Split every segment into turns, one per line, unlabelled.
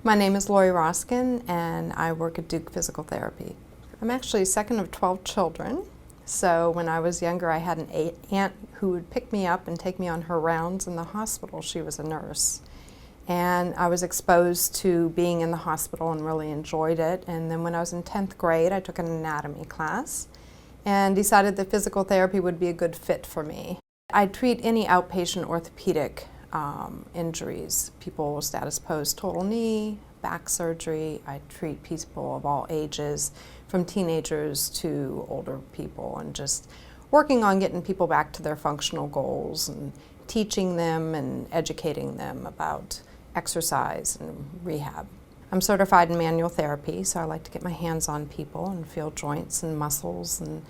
My name is Roskin, and I work at Duke Physical Therapy. I'm actually second of 12 children, so when I was younger I had an aunt who would pick me up and take me on her rounds in the hospital. She was a nurse, and I was exposed to being in the hospital and really enjoyed it. And then when I was in 10th grade I took an anatomy class and decided that physical therapy would be a good fit for me. I treat any outpatient orthopedic injuries, people with status post total knee, back surgery. I treat people of all ages, from teenagers to older people, and just working on getting people back to their functional goals and teaching them and educating them about exercise and rehab. I'm certified in manual therapy, so I like to get my hands on people and feel joints and muscles and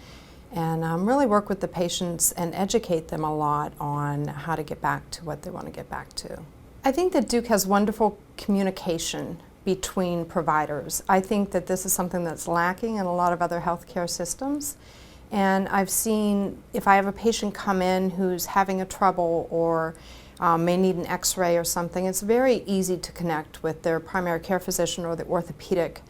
really work with the patients and educate them a lot on how to get back to what they want to get back to. I think that Duke has wonderful communication between providers. I think that this is something that's lacking in a lot of other healthcare systems. And I've seen, if I have a patient come in who's having a trouble or may need an x-ray or something, it's very easy to connect with their primary care physician or the orthopedic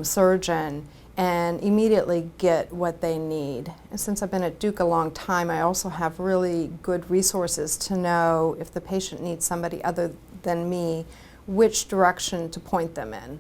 surgeon and immediately get what they need. And since I've been at Duke a long time, I also have really good resources to know if the patient needs somebody other than me, which direction to point them in.